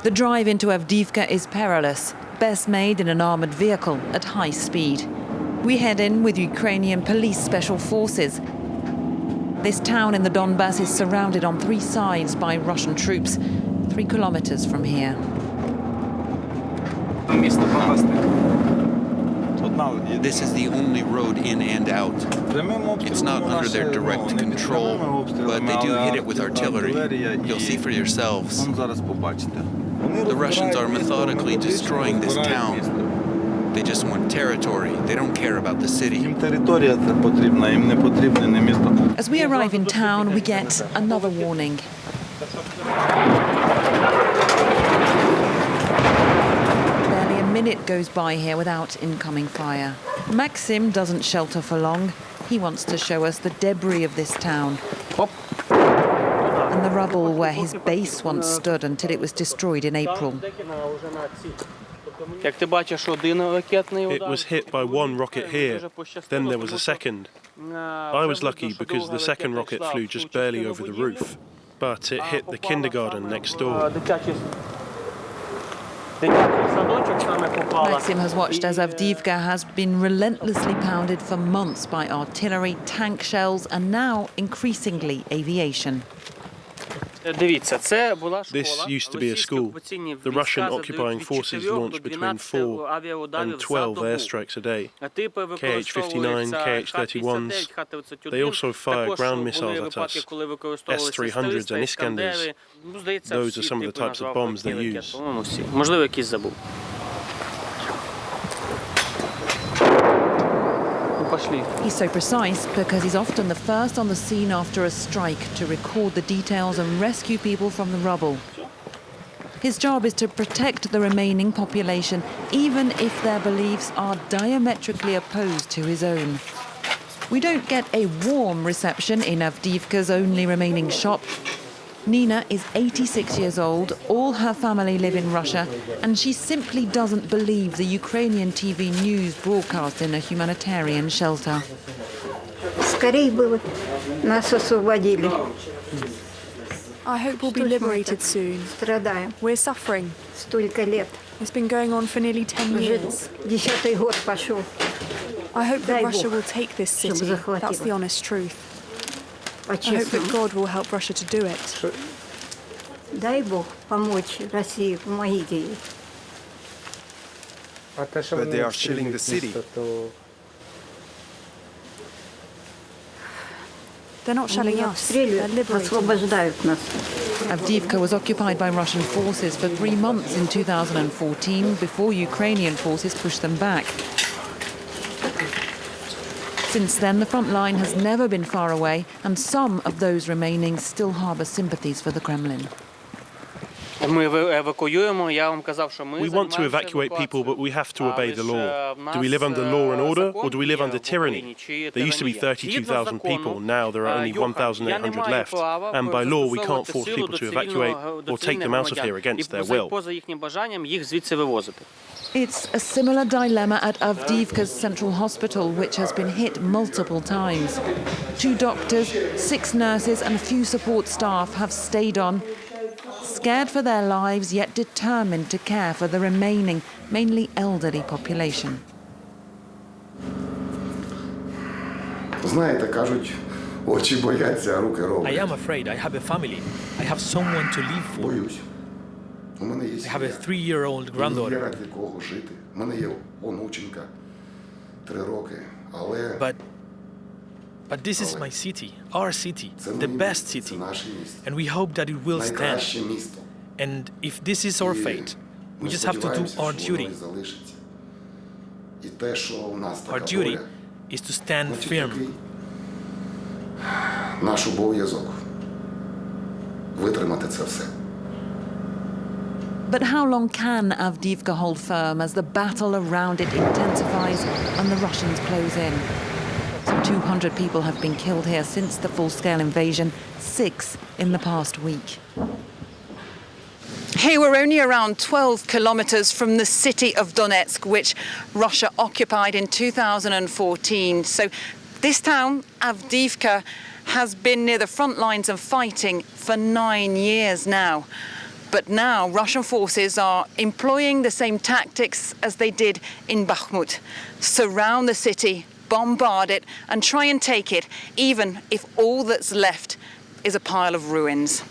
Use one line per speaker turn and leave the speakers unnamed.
The drive into Avdiivka is perilous, best made in an armoured vehicle at high speed. We head in with Ukrainian police special forces. This town in the Donbass is surrounded on three sides by Russian troops, 3 kilometers from here.
This is the only road in and out. It's not under their direct control, but they do hit it with artillery. You'll see for yourselves. The Russians are methodically destroying this town. They just want territory. They don't care about the city.
As we arrive in town, we get another warning. Barely a minute goes by here without incoming fire. Maxim doesn't shelter for long. He wants to show us the debris of this town. And the rubble where his base once stood until it was destroyed in April.
It was hit by one rocket here, then there was a second. I was lucky because the second rocket flew just barely over the roof, but it hit the kindergarten next door.
Maxim has watched as Avdiivka has been relentlessly pounded for months by artillery, tank shells, and now increasingly aviation.
This used to be a school. The Russian occupying forces launched between 4 and 12 airstrikes a day. KH-59, KH-31s. They also fire ground missiles at us, S-300s and Iskanders. Those are some of the types of bombs they use.
He's so precise because he's often the first on the scene after a strike to record the details and rescue people from the rubble. His job is to protect the remaining population, even if their beliefs are diametrically opposed to his own. We don't get a warm reception in Avdiivka's only remaining shop. Nina is 86 years old, all her family live in Russia, and she simply doesn't believe the Ukrainian TV news broadcast in a humanitarian shelter.
I hope we'll be liberated soon. We're suffering. It's been going on for nearly 10 years. I hope that Russia will take this city. That's the honest truth. I hope that God will help Russia to do it.
But they are shelling the city.
They're not shelling us, they're liberating.
Avdiivka was occupied by Russian forces for 3 months in 2014 before Ukrainian forces pushed them back. Since then, the front line has never been far away, and some of those remaining still harbour sympathies for the Kremlin.
We want to evacuate people, but we have to obey the law. Do we live under law and order, or do we live under tyranny? There used to be 32,000 people, now there are only 1,800 left, and by law we can't force people to evacuate or take them out of here against their will.
It's a similar dilemma at Avdiivka's central hospital, which has been hit multiple times. 2 doctors, 6 nurses and a few support staff have stayed on, scared for their lives, yet determined to care for the remaining, mainly elderly population.
I am afraid. I have a family. I have someone to live for. I have a 3-year-old granddaughter. But this is my city, our city, the best city, and we hope that it will stand. And if this is our fate, we just have to do our duty. Our duty is to stand firm.
But how long can Avdiivka hold firm as the battle around it intensifies and the Russians close in? Some 200 people have been killed here since the full-scale invasion, 6 in the past week. Hey, we're only around 12 kilometers from the city of Donetsk, which Russia occupied in 2014. So this town, Avdiivka, has been near the front lines of fighting for 9 years now. But now Russian forces are employing the same tactics as they did in Bakhmut. Surround the city, bombard it, and try and take it, even if all that's left is a pile of ruins.